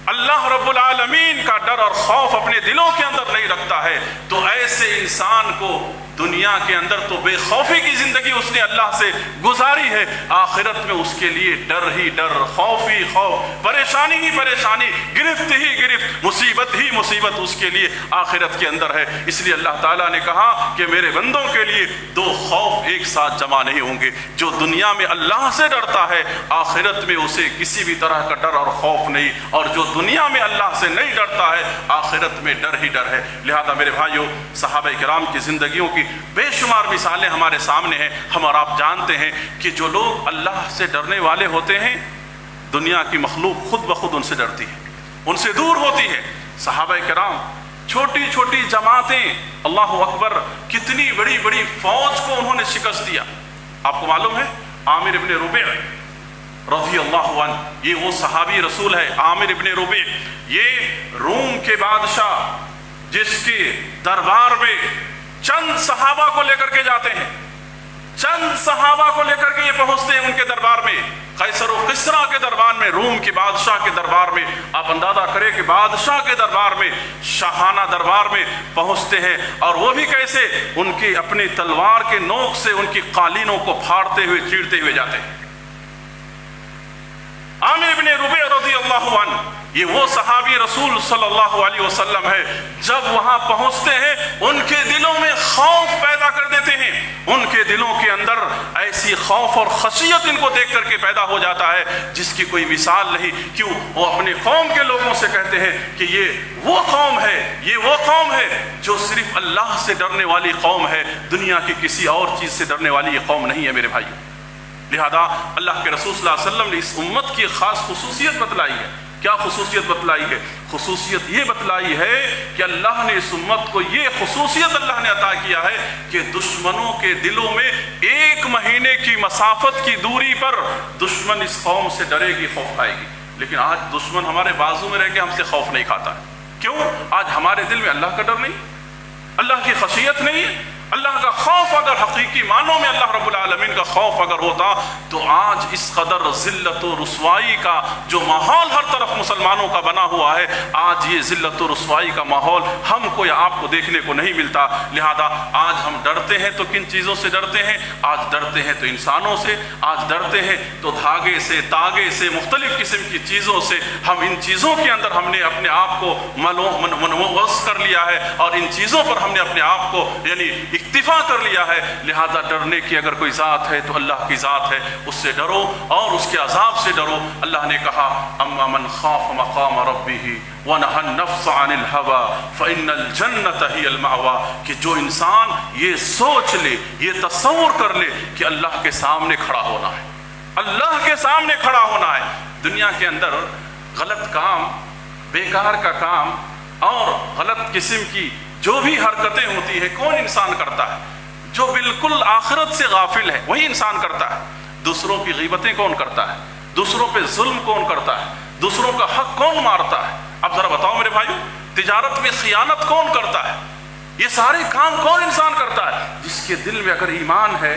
S1: اللہ رب العالمین کا ڈر اور خوف اپنے دلوں کے اندر نہیں رکھتا ہے، تو ایسے انسان کو دنیا کے اندر تو بے خوفی کی زندگی اس نے اللہ سے گزاری ہے، آخرت میں اس کے لیے ڈر ہی ڈر، خوف ہی خوف، پریشانی ہی پریشانی، گرفت ہی گرفت، مصیبت ہی مصیبت اس کے لیے آخرت کے اندر ہے۔ اس لیے اللہ تعالیٰ نے کہا کہ میرے بندوں کے لیے 2 خوف ایک ساتھ جمع نہیں ہوں گے۔ جو دنیا میں اللہ سے ڈرتا ہے، آخرت میں اسے کسی بھی طرح کا ڈر اور خوف نہیں، اور جو دنیا میں اللہ سے نہیں ڈرتا ہے، آخرت میں ڈر ہی ڈر ہے۔ لہذا میرے بھائیوں، صحابہ کرام کی زندگیوں کی بے شمار مثالیں ہمارے سامنے ہیں۔ ہم اور آپ جانتے ہیں کہ جو لوگ اللہ سے ڈرنے والے ہوتے ہیں، دنیا کی مخلوق خود بخود ان سے ڈرتی ہے، ان سے دور ہوتی ہے۔ صحابہ کرام چھوٹی چھوٹی جماعتیں، اللہ اکبر، کتنی بڑی بڑی فوج کو انہوں نے شکست دیا۔ آپ کو معلوم ہے عامر ابن ربیع رضی اللہ عنہ، یہ وہ صحابی رسول ہے، عامر ابن ربیع، یہ روم کے بادشاہ جس کے دربار میں چند صحابہ کو لے کر کے جاتے ہیں، چند صحابہ کو لے کر کے یہ پہنچتے ہیں ان کے دربار میں، قیصر و کسریٰ کے دربار میں، روم کے بادشاہ کے دربار میں۔ آپ اندازہ کریں کہ بادشاہ کے دربار میں، شاہانہ دربار میں پہنچتے ہیں، اور وہ بھی کیسے؟ ان کی اپنی تلوار کے نوک سے ان کی قالینوں کو پھاڑتے ہوئے، چیرتے ہوئے جاتے ہیں۔ عامر ابن ربیع رضی اللہ عنہ، یہ وہ صحابی رسول صلی اللہ علیہ وسلم ہے، جب وہاں پہنچتے ہیں ان کے دلوں میں خوف پیدا کر دیتے ہیں۔ ان کے دلوں کے اندر ایسی خوف اور خشیت ان کو دیکھ کر کے پیدا ہو جاتا ہے جس کی کوئی مثال نہیں۔ کیوں؟ وہ اپنے قوم کے لوگوں سے کہتے ہیں کہ یہ وہ قوم ہے، یہ وہ قوم ہے جو صرف اللہ سے ڈرنے والی قوم ہے، دنیا کی کسی اور چیز سے ڈرنے والی یہ قوم نہیں ہے میرے بھائیو۔ لہذا اللہ کے رسول صلی اللہ علیہ وسلم نے اس امت کی خاص خصوصیت بتلائی ہے۔ کیا خصوصیت بتلائی ہے؟ خصوصیت یہ بتلائی ہے کہ اللہ نے اس امت کو یہ خصوصیت اللہ نے عطا کیا ہے کہ دشمنوں کے دلوں میں 1 مہینے کی مسافت کی دوری پر دشمن اس قوم سے ڈرے گی، خوف آئے گی۔ لیکن آج دشمن ہمارے بازو میں رہ کے ہم سے خوف نہیں کھاتا ہے۔ کیوں؟ آج ہمارے دل میں اللہ کا ڈر نہیں، اللہ کی خشیت نہیں ہے۔ اللہ کا خوف اگر حقیقی معنوں میں اللہ رب العالمین کا خوف اگر ہوتا تو آج اس قدر ذلت و رسوائی کا جو ماحول ہر طرف مسلمانوں کا بنا ہوا ہے، آج یہ ذلت و رسوائی کا ماحول ہم کو یا آپ کو دیکھنے کو نہیں ملتا۔ لہذا آج ہم ڈرتے ہیں تو کن چیزوں سے ڈرتے ہیں؟ آج ڈرتے ہیں تو انسانوں سے، آج ڈرتے ہیں تو دھاگے سے، تاگے سے، مختلف قسم کی چیزوں سے۔ ہم ان چیزوں کے اندر ہم نے اپنے آپ کو منوس کر لیا ہے، اور ان چیزوں پر ہم نے اپنے آپ کو یعنی اکتفا کر لیا ہے۔ لہذا ڈرنے کی اگر کوئی ذات ہے تو اللہ کی ذات ہے، اس سے ڈرو اور اس کے عذاب سے ڈرو۔ اللہ نے کہا اما من خاف مقام ربہ ونہى النفس عن الہوى فإن الجنة هي المأوى، کہ جو انسان یہ سوچ لے، یہ تصور کر لے کہ اللہ کے سامنے کھڑا ہونا ہے، اللہ کے سامنے کھڑا ہونا ہے۔ دنیا کے اندر غلط کام، بیکار کا کام اور غلط قسم کی جو بھی حرکتیں ہوتی ہیں کون انسان کرتا ہے؟ جو بالکل آخرت سے غافل ہے وہی انسان کرتا ہے۔ دوسروں کی غیبتیں کون کرتا ہے؟ دوسروں پہ ظلم کون کرتا ہے؟ دوسروں کا حق کون مارتا ہے؟ اب ذرا بتاؤ میرے بھائیو، تجارت میں خیانت کون کرتا ہے؟ یہ سارے کام کون انسان کرتا ہے؟ جس کے دل میں اگر ایمان ہے،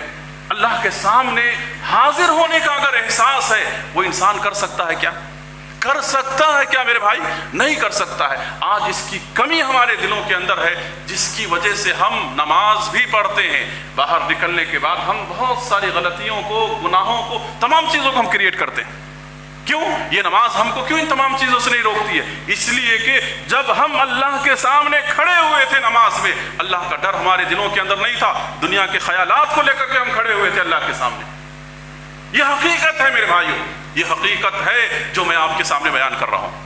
S1: اللہ کے سامنے حاضر ہونے کا اگر احساس ہے، وہ انسان کر سکتا ہے کیا؟ کر سکتا ہے کیا میرے بھائی؟ نہیں کر سکتا ہے۔ آج اس کی کمی ہمارے دلوں کے اندر ہے، جس کی وجہ سے ہم نماز بھی پڑھتے ہیں، باہر نکلنے کے بعد ہم بہت ساری غلطیوں کو، گناہوں کو، تمام چیزوں کو ہم کریٹ کرتے ہیں۔ کیوں؟ یہ نماز ہم کو کیوں ان تمام چیزوں سے نہیں روکتی ہے؟ اس لیے کہ جب ہم اللہ کے سامنے کھڑے ہوئے تھے نماز میں، اللہ کا ڈر ہمارے دلوں کے اندر نہیں تھا، دنیا کے خیالات کو لے کر کے ہم کھڑے ہوئے تھے اللہ کے سامنے۔ یہ حقیقت ہے میرے بھائیوں، یہ حقیقت ہے جو میں آپ کے سامنے بیان کر رہا ہوں۔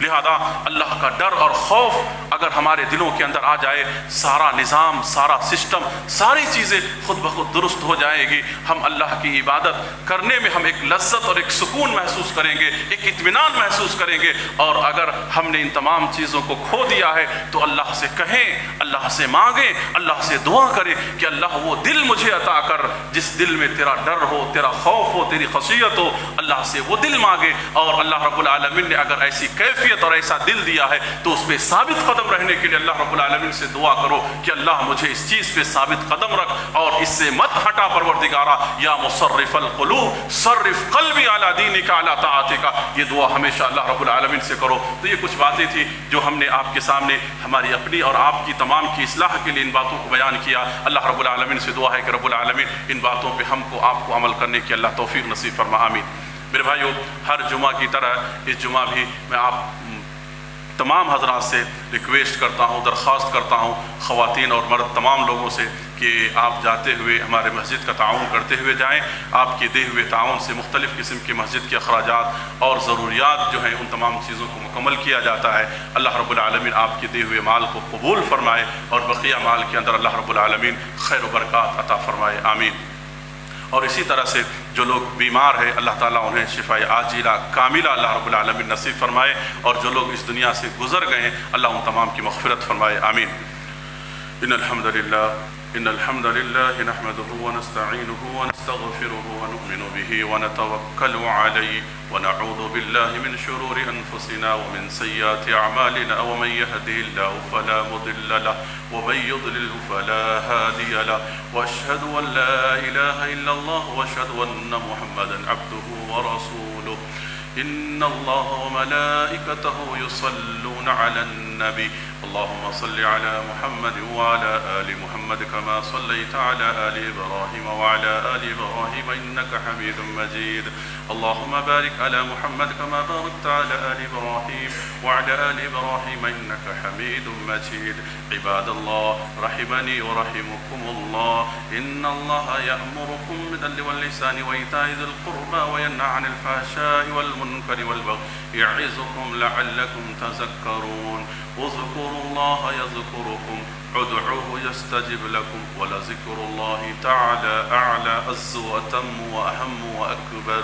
S1: لہذا اللہ کا ڈر اور خوف اگر ہمارے دلوں کے اندر آ جائے، سارا نظام، سارا سسٹم، ساری چیزیں خود بخود درست ہو جائے گی۔ ہم اللہ کی عبادت کرنے میں ہم ایک لذت اور ایک سکون محسوس کریں گے، ایک اطمینان محسوس کریں گے۔ اور اگر ہم نے ان تمام چیزوں کو کھو دیا ہے تو اللہ سے کہیں، اللہ سے مانگیں، اللہ سے دعا کریں کہ اللہ وہ دل مجھے عطا کر جس دل میں تیرا ڈر ہو، تیرا خوف ہو، تیری خشیت ہو۔ اللہ سے وہ دل مانگے، اور اللہ رب العالمین نے اگر ایسی کیفیت اور ایسا دل دیا ہے تو اس پہ ثابت قدم رہنے کے لیے اللہ رب العالمین سے دعا کرو کہ اللہ مجھے اس چیز پہ ثابت قدم رکھ اور اس سے مت ہٹا پروردگارا، یا مصرف القلوب صرف قلبی علی دینک علی طاعتک۔ یہ دعا ہمیشہ اللہ رب العالمین سے کرو۔ تو یہ کچھ باتیں تھیں جو ہم نے آپ کے سامنے ہماری اپنی اور آپ کی تمام کی اصلاح کے لیے ان باتوں کو بیان کیا۔ اللہ رب العالمین سے دعا ہے کہ رب العالمین ان باتوں پہ ہم کو، آپ کو عمل کرنے کی اللہ توفیق نصیب فرما، آمین۔ میرے بھائیو، ہر جمعہ کی طرح اس جمعہ بھی میں آپ تمام حضرات سے ریکویسٹ کرتا ہوں، درخواست کرتا ہوں، خواتین اور مرد تمام لوگوں سے، کہ آپ جاتے ہوئے ہمارے مسجد کا تعاون کرتے ہوئے جائیں۔ آپ کے دے ہوئے تعاون سے مختلف قسم کے مسجد کے اخراجات اور ضروریات جو ہیں ان تمام چیزوں کو مکمل کیا جاتا ہے۔ اللہ رب العالمین آپ کے دے ہوئے مال کو قبول فرمائے اور بقیہ مال کے اندر اللہ رب العالمین خیر و برکات عطا فرمائے، آمین۔ اور اسی طرح سے جو لوگ بیمار ہیں اللہ تعالیٰ انہیں شفاء عاجلہ کاملہ اللہ رب العالمین نصیب فرمائے، اور جو لوگ اس دنیا سے گزر گئے ہیں اللہ ان تمام کی مغفرت فرمائے، آمین۔ ان الحمد للہ إن الحمد لله نحمده ونستعينه ونستغفره ونؤمن به ونتوكل عليه ونعوذ بالله من شرور أنفسنا ومن سيئات أعمالنا ومن يهده الله فلا مضل له ومن يضلل فلا هادي له وأشهد أن لا إله إلا الله وأشهد أن محمدا عبده ورسوله إن الله وملائكته يصلون على النبي اللهم صل على محمد وعلى آل محمد كما صليت على آل إبراهيم وعلى آل إبراهيم إنك حميد مجيد اللهم بارك على محمد كما باركت على آل إبراهيم وعلى آل إبراهيم إنك حميد مجيد عباد الله رحمني ورحمكم الله إن الله يأمركم بالعدل والإحسان وإيتاء ذي القربى وينهى عن الفحشاء والمنكر والبغي يعظكم لعلكم تذكرون اذكروا الله يذكركم ادعوه يستجب لكم ولذكر الله تعالى أعلى عز وتم وأهم وأكبر